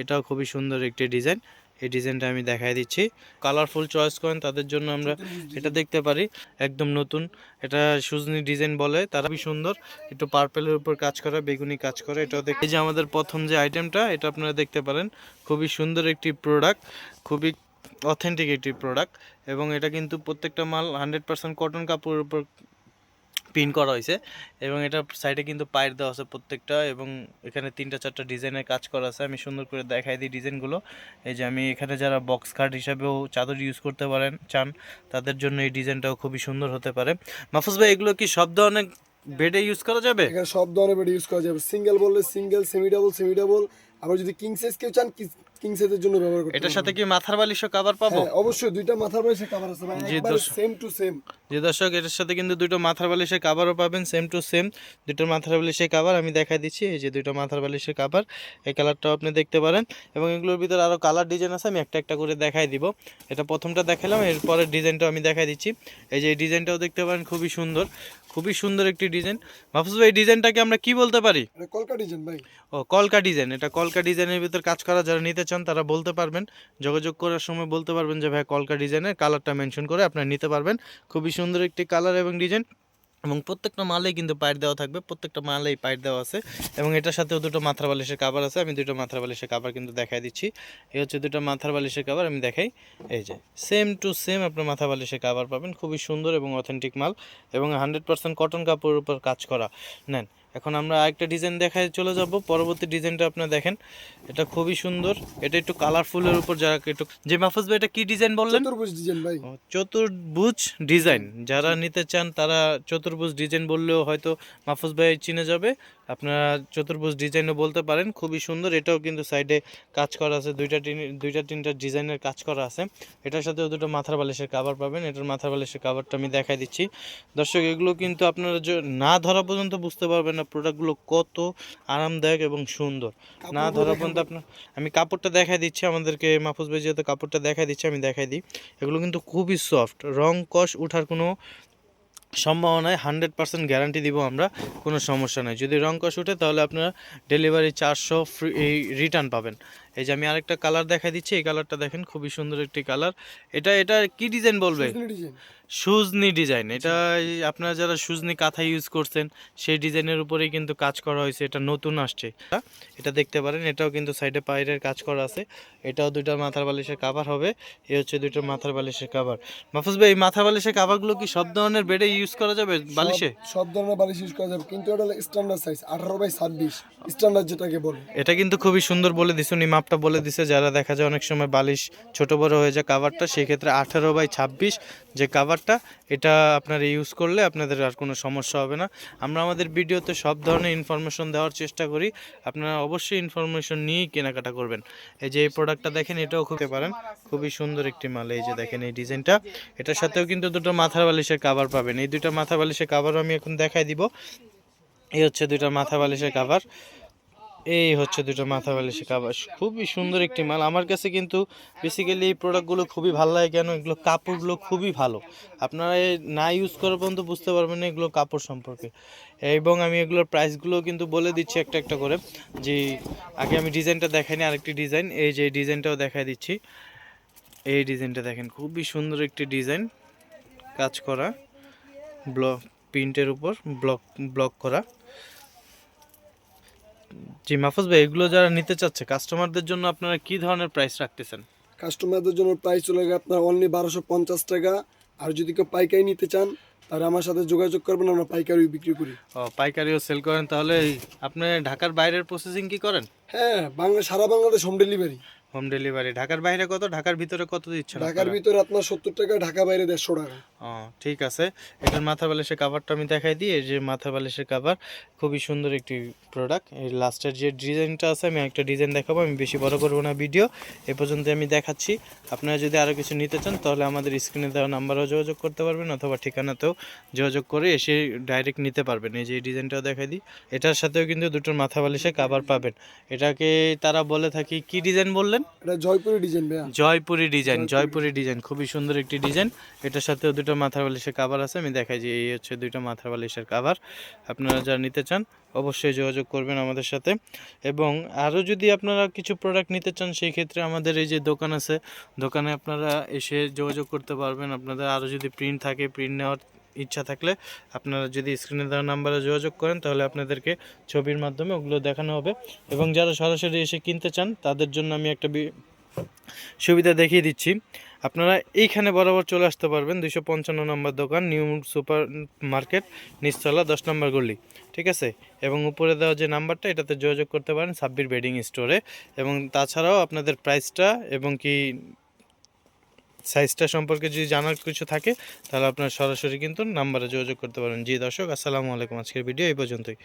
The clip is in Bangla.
এটাও খুবই সুন্দর একটি ডিজাইন। এই ডিজাইনটা আমি দেখাই দিচ্ছি। কালারফুল চয়েস করেন তাদের জন্য আমরা এটা দেখতে পারি, একদম নতুন। এটা সুজনি ডিজাইন বলে, তারা খুবই সুন্দর, একটু পার্পেলের উপর কাজ করা, বেগুনি কাজ করে। এটাও এই যে আমাদের প্রথম যে আইটেমটা, এটা আপনারা দেখতে পারেন, খুবই সুন্দর একটি প্রোডাক্ট, খুবই অথেন্টিক একটি প্রোডাক্ট। এবং এটা কিন্তু প্রত্যেকটা মাল 100% কটন কাপড়ের উপর প্রিন্ট করা হয়েছে। এবং এটা সাইডে কিন্তু পাইর দেওয়া আছে প্রত্যেকটা, এবং এখানে 3-4টা ডিজাইনের কাজ করা আছে। আমি সুন্দর করে দেখাই দিই ডিজাইনগুলো। এই যে আমি এখানে যারা বক্স খাট হিসাবেও চাদর ইউজ করতে পারেন চান, তাদের জন্য এই ডিজাইনটাও খুবই সুন্দর হতে পারে। মাহফুজ ভাই, এগুলো কি সব ধরনের বেডে ইউজ করা যাবে? এখানে সব ধরনের বেড ইউজ করা যাবে, সিঙ্গেল বললে সিঙ্গেল, সেমি ডাবল। আবার যদি কিং সাইজ কেউ চান, কিং সাইজের জন্য ব্যবহার করতে এটার পারবেন। সাথে কি মাথার বালিশও কভার পাবো? হ্যাঁ অবশ্যই, দুইটা মাথার বালিশের কভার আছে ভাই, জি একবারে দর্শক, সেম টু সেম। যে দর্শক, এটার সাথে কিন্তু দুটো মাথার বালিশের কাভারও পাবেন, সেম টু সেম দুটো মাথার বালিশের কাভার আমি দেখাই দিচ্ছি। এই যে দুটো মাথার বালিশের কাভার, এই কালারটাও আপনি দেখতে পারেন। এবং এগুলোর ভিতরে আরও কালার ডিজাইন আছে, আমি একটা একটা করে দেখাই দিব। এটা প্রথমটা দেখালাম, এরপরের ডিজাইনটাও আমি দেখাই দিচ্ছি। এই যে এই ডিজাইনটাও দেখতে পারেন, খুবই সুন্দর, খুবই সুন্দর একটি ডিজাইন। মাহফুজ ভাই, এই ডিজাইনটাকে আমরা কি বলতে পারি? এটা কলকা ডিজাইন ভাই। ও, কলকা ডিজাইন। এটা কলকা ডিজাইনের ভিতর কাজ করা, যারা নিতে চান তারা বলতে পারবেন, যোগাযোগ করার সময় বলতে পারবেন যে ভাই কলকা ডিজাইনের কালারটা মেনশন করে আপনারা নিতে পারবেন। খুবই সুন্দর একটি কালার এবং ডিজাইন। এবং প্রত্যেকটা মালেই কিন্তু পাইট দেওয়া থাকবে, প্রত্যেকটা মালেই পাইট দেওয়া আছে। এবং এটার সাথেও দুটো মাথার বালিশের কাভার আছে, আমি দুটো মাথার বালিশের কাভার কিন্তু দেখাই দিচ্ছি। এই হচ্ছে দুটো মাথার বালিশের কাভার, আমি দেখাই। এই যে সেম টু সেম আপনার মাথা বালিশের কাভার পাবেন, খুবই সুন্দর এবং অথেন্টিক মাল, এবং 100% কটন কাপড়ের উপর কাজ করা। নেন, এখন আমরা আরেকটা ডিজাইন দেখায় চলে যাব। পরবর্তী ডিজাইনটা আপনারা দেখেন, এটা খুবই সুন্দর। এটা একটু কালারফুলের উপর যারা একটু, যে মাহফুজ ভাই এটা কি ডিজাইন বললেন? চতুর্ভুজ ডিজাইন ভাই। ও, চতুর্ভুজ ডিজাইন। যারা নিতে চান তারা চতুর্ভুজ ডিজাইন বললেও হয়তো মাহফুজ ভাই চিনে যাবে। আপনারা চতুর্ভুজ ডিজাইনও বলতে পারেন, খুবই সুন্দর। এটাও কিন্তু সাইডে কাজ করা আছে, দুইটা তিনটা ডিজাইনের কাজ করা আছে। এটার সাথেও দুটো মাথার বালিশের কাভার পাবেন। এটার মাথার বালিশের কাভারটা আমি দেখাই দিচ্ছি। দর্শক, এগুলো কিন্তু আপনারা না ধরা পর্যন্ত বুঝতে পারবেন না প্রোডাক্টগুলো কত আরামদায়ক এবং সুন্দর। না ধরা পর্যন্ত আপনার, আমি কাপড়টা দেখাই দিচ্ছি আমাদেরকে, মাহফুজ ভাই যেহেতু কাপড়টা দেখাই দিচ্ছে আমি দেখাই দিই। এগুলো কিন্তু খুবই সফট, রং কষ উঠার কোনো সম্ভাবনায় 100% গ্যারান্টি দিব আমরা, কোনো সমস্যা নাই। যদি রং কষ উঠে তাহলে আপনারা ডেলিভারি চার্জসহ ফ্রি রিটার্ন পাবেন। এই যে আমি আরেকটা কালার দেখাই দিচ্ছি, এই কালারটা দেখেন, খুবই সুন্দর একটি কালার। এটা কি ডিজাইন বলবে? ডিজাইন। সুজনি ডিজাইন। এটা আপনারা যারা সুজনি কাঁথা ইউজ করছেন সেই ডিজাইনের উপরেই কিন্তু কাজ করা হয়েছে, এটা নতুন আসছে। এটা দেখতে পারেন, এটাও কিন্তু সাইডে পায়ের কাজ করা আছে। এটাও দুইটা মাথার বালিশের কাভার হবে। এই হচ্ছে দুইটা মাথার বালিশের কাভার। মাহফুজ ভাই, এই মাথার বালিশের কাভারগুলো কি সব ধরনের বেডে ইউজ করা যাবে, বালিশে? সব ধরনের বালিশ ইউজ করা যাবে, কিন্তু এটা হলো স্ট্যান্ডার্ড সাইজ 18/26, স্ট্যান্ডার্ড যেটাকে বলে। এটা কিন্তু খুবই সুন্দর বলে দিছে, উনি মাপটা বলে দিছে। যারা দেখা যায় অনেক সময় বালিশ ছোট বড় হয়ে যায় কাভারটা, সেই ক্ষেত্রে 18/26 যে কাভারটা, এটা আপনারা ইউজ করলে আপনাদের আর কোনো সমস্যা হবে না। আমরা আমাদের ভিডিওতে সব ধরনের ইনফরমেশন দেওয়ার চেষ্টা করি, আপনারা অবশ্যই ইনফরমেশন নিয়েই কেনাকাটা করবেন। এই যে এই প্রোডাক্টটা দেখেন, এটাও খুঁজতে পারেন, খুবই সুন্দর একটি মাল। এই যে দেখেন এই ডিজাইনটা, এটার সাথেও কিন্তু দুটো মাথার বালিশের কাভার পাবেন। এই দুটো মাথার বালিশের কাভারও আমি এখন দেখাই দিব। এই হচ্ছে দুটো মাথা বালিশের কাভার, এই হচ্ছে দুটো মাথা বালিশের কাভার। খুবই সুন্দর একটি মাল। আমার কাছে কিন্তু বেসিক্যালি এই প্রোডাক্টগুলো খুবই ভালো লাগে। কেন? এগুলো কাপড়গুলো খুবই ভালো, আপনারা না ইউজ করার পর্যন্ত বুঝতে পারবেন না এগুলো কাপড় সম্পর্কে। এবং আমি এগুলোর প্রাইসগুলো কিন্তু বলে দিচ্ছি একটা একটা করে। যে আগে আমি ডিজাইনটা দেখাইনি, আরেকটি ডিজাইন, এই যে ডিজাইনটাও দেখাই দিচ্ছি। এই ডিজাইনটা দেখেন, খুবই সুন্দর একটি ডিজাইন, কাজ করা, ব্লক প্রিন্টের উপর ব্লক করা। জি মাহফুজ ভাই, এগুলো যারা নিতে চাচ্ছে কাস্টমারদের জন্য আপনারা কি ধরনের প্রাইস রাখতেছেন? কাস্টমারদের জন্য প্রাইস চলে গেছে আপনার অনলি 1250 টাকা। আর যদি কেউ পাইকারি নিতে চান তাহলে আমার সাথে যোগাযোগ করবেন, আমরা পাইকারি বিক্রি করি। ও, পাইকারিও সেল করেন? তাহলে আপনি ঢাকার বাইরের প্রসেসিং কি করেন? হ্যাঁ, সারা Bangladesh home delivery. Home delivery. ঢাকার বাইরে কত, ঢাকার ভিতরে কত দিচ্ছেন? ঢাকার ভিতরে আপনার 70 টাকা, ঢাকা বাইরে 150 টাকা। ও, ঠিক আছে। এটার মাথা বালিশের কাভারটা আমি দেখাই দিই। এই যে মাথা বালিশের কাভার, খুবই সুন্দর একটি প্রোডাক্ট। এই লাস্টের যে ডিজাইনটা আছে, আমি একটা ডিজাইন দেখাবো, আমি বেশি বড় করবো না ভিডিও, এ পর্যন্ত আমি দেখাচ্ছি। আপনারা যদি আরও কিছু নিতে চান তাহলে আমাদের স্ক্রিনে দেওয়া নাম্বারেও যোগাযোগ করতে পারবেন, অথবা ঠিকানাতেও যোগাযোগ করে এসে ডাইরেক্ট নিতে পারবেন। এই যে এই ডিজাইনটাও দেখাই দিই, এটার সাথেও কিন্তু দুটোর মাথা বালিশের কাভার পাবেন। এটাকে তারা বলে থাকি, কি ডিজাইন বললেন? এটা জয়পুরি ডিজাইন ভাইয়া। জয়পুরি ডিজাইন খুবই সুন্দর একটি ডিজাইন। এটার সাথেও দুটো মাথার বালিশের কাভার আছে, আমি দেখাই যে এই হচ্ছে দুইটা মাথার বালিশের কাভার। আপনারা যারা নিতে চান অবশ্যই যোগাযোগ করবেন আমাদের সাথে। এবং আরও যদি আপনারা কিছু প্রোডাক্ট নিতে চান সেই ক্ষেত্রে আমাদের এই যে দোকান আছে, দোকানে আপনারা এসে যোগাযোগ করতে পারবেন। আপনাদের আরও যদি প্রিন্ট থাকে, প্রিন্ট নেওয়ার ইচ্ছা থাকলে আপনারা যদি স্ক্রিনে দেওয়া নাম্বারে যোগাযোগ করেন তাহলে আপনাদেরকে ছবির মাধ্যমে ওগুলো দেখানো হবে। এবং যারা সরাসরি এসে কিনতে চান তাদের জন্য আমি একটা সুবিধা দেখিয়ে দিচ্ছি। আপনারা এইখানে বরাবর চলে আসতে পারবেন, 255 নম্বর দোকান, নিউ সুপার মার্কেট, নিচতলা, 10 নম্বর গলি, ঠিক আছে। এবং উপরে দেওয়া যে নাম্বারটা এটাতে যোগাযোগ করতে পারেন সাব্বির বেডিং স্টোরে। এবং তাছাড়াও আপনাদের প্রাইসটা এবং কি সাইজটা সম্পর্কে যদি জানার কিছু থাকে তাহলে আপনারা সরাসরি কিন্তু নাম্বারে যোগাযোগ করতে পারেন। জি দর্শক, আসসালামু আলাইকুম। আজকের ভিডিও এই পর্যন্তই।